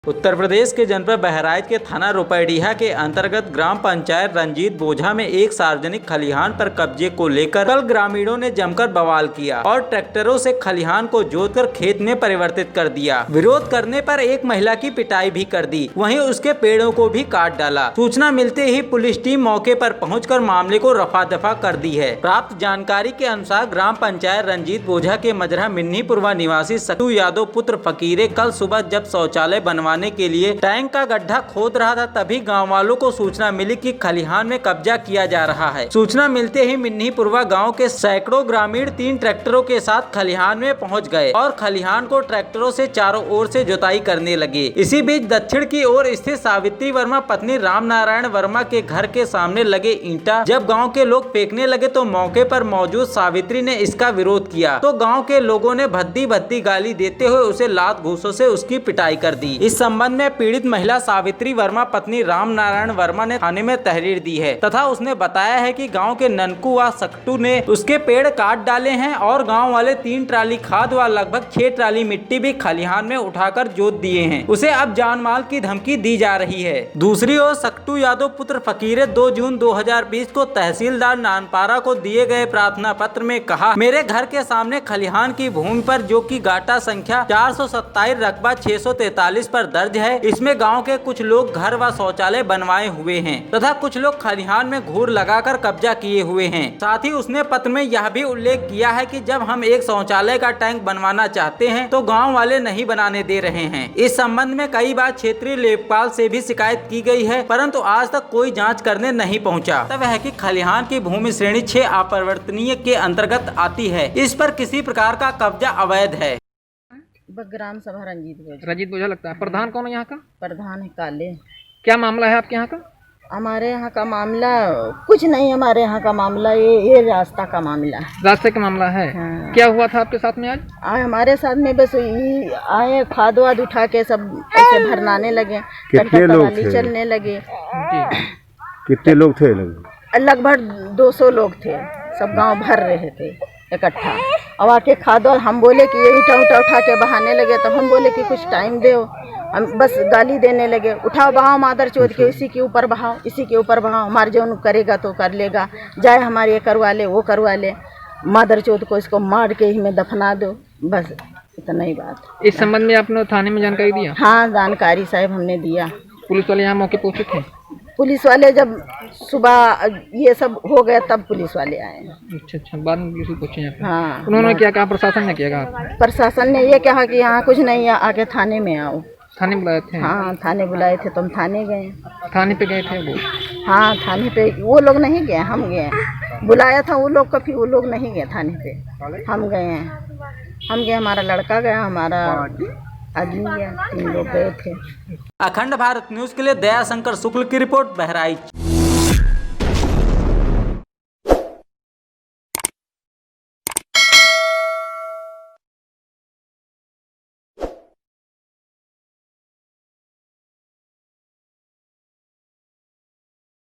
उत्तर प्रदेश के जनपद बहराइच के थाना रुपैडीहा के अंतर्गत ग्राम पंचायत रंजीत बोझा में एक सार्वजनिक खलिहान पर कब्जे को लेकर कल ग्रामीणों ने जमकर बवाल किया और ट्रैक्टरों से खलिहान को जोतकर खेत में परिवर्तित कर दिया। विरोध करने पर एक महिला की पिटाई भी कर दी, वहीं उसके पेड़ों को भी काट डाला। सूचना मिलते ही पुलिस टीम मौके पर पहुंचकर मामले को रफा दफा कर दी है। प्राप्त जानकारी के अनुसार ग्राम पंचायत रंजीत बोझा के मजरा मिन्नीपुरवा निवासी सक्टू यादव पुत्र फकीरे कल सुबह जब शौचालय बनवाने के लिए टैंक का गड्ढा खोद रहा था, तभी गांव वालों को सूचना मिली कि खलिहान में कब्जा किया जा रहा है। सूचना मिलते ही मिन्नीपुरवा गांव के सैकड़ों ग्रामीण 3 ट्रैक्टरों के साथ खलिहान में पहुंच गए और खलिहान को ट्रैक्टरों से चारों ओर से जुताई करने लगे। इसी बीच दक्षिण की ओर स्थित सावित्री वर्मा पत्नी राम नारायण वर्मा के घर के सामने लगे ईंटा जब गाँव के लोग फेंकने लगे तो मौके पर मौजूद सावित्री ने इसका विरोध किया तो गाँव के लोगों ने भद्दी भद्दी गाली देते हुए उसे लात घूंसों से उसकी पिटाई कर दी। इस संबंध में पीड़ित महिला सावित्री वर्मा पत्नी राम नारायण वर्मा ने थाने में तहरीर दी है तथा उसने बताया है कि गांव के ननकू व सक्टू ने उसके पेड़ काट डाले हैं और गांव वाले 3 ट्राली खाद व लगभग 6 ट्राली मिट्टी भी खलिहान में उठाकर जोत दिए हैं। उसे अब जान माल की धमकी दी जा रही है। दूसरी ओर सक्टू यादव पुत्र फकीरे 2 जून 2020 को तहसीलदार नानपारा को दिए गए प्रार्थना पत्र में कहा, मेरे घर के सामने खलिहान की भूमि पर जो कि गाटा संख्या 427 रकबा 643 पर दर्ज है, इसमें गांव के कुछ लोग घर व शौचालय बनवाए हुए हैं तथा कुछ लोग खलिहान में घूर लगाकर कब्जा किए हुए हैं। साथ ही उसने पत्र में यह भी उल्लेख किया है कि जब हम एक शौचालय का टैंक बनवाना चाहते हैं तो गांव वाले नहीं बनाने दे रहे हैं। इस संबंध में कई बार क्षेत्रीय लेखपाल से भी शिकायत की गई है, परंतु आज तक कोई जाँच करने नहीं पहुँचा। तब है कि खलिहान की भूमि श्रेणी 6 अपरिवर्तनीय के अंतर्गत आती है। इस पर किसी प्रकार का कब्जा अवैध है। ग्राम सभा रंजीत बोझा लगता है। प्रधान कौन है यहाँ का? प्रधान है काले। क्या मामला है आपके यहाँ का? हमारे यहाँ का मामला कुछ नहीं, हमारे यहाँ का मामला ये रास्ता का मामला है। रास्ते का मामला है। हाँ। क्या हुआ था आपके साथ में आज? हमारे साथ में बस आए खाद वाद उठा के सब ऐसे भरनाने लगे, ट्रैक्टर चलने लगे। कितने लोग थे? लगभग 200 लोग थे, सब गांव भर रहे थे इकट्ठा। अब आके खाद और हम बोले कि ये ईंटा उठा के बहाने लगे, तो हम बोले कि कुछ टाइम दो। हम बस गाली देने लगे, उठाओ बहाओ मादर चोद के, इसी के ऊपर बहाओ, इसी के ऊपर बहाओ, हमारे जो करेगा तो कर लेगा, जाए हमारे ये करवा ले वो करवा ले, मादर चोद को इसको मार के ही में दफना दो, बस इतना ही बात। इस संबंध में आपने थाने में जानकारी दिया? हाँ, जानकारी साहब हमने दिया। पुलिस वाले यहाँ मौके पहुँचे थे? पुलिस वाले जब सुबह ये सब हो गया तब पुलिस वाले आए। अच्छा, बाद में पुलिस पहुंचे यहाँ पे। हाँ। उन्होंने क्या कहा? प्रशासन ने क्या कहा? प्रशासन ने ये कहा कि यहाँ कुछ नहीं है, आके थाने में आओ। थाने बुलाए थे? हाँ, थाने बुलाए थे तो हम थाने गए। थाने पे गए थे वो? हाँ, थाने पे वो लोग नहीं गए, हम गए। बुलाया था वो लोग को, फिर वो लोग नहीं गए थाने पे, हम गए हैं। हमारा लड़का गया, हमारा आदमी गया, 3 लोग गए थे। अखंड भारत न्यूज के लिए दया शंकर शुक्ल की रिपोर्ट, बहराइच।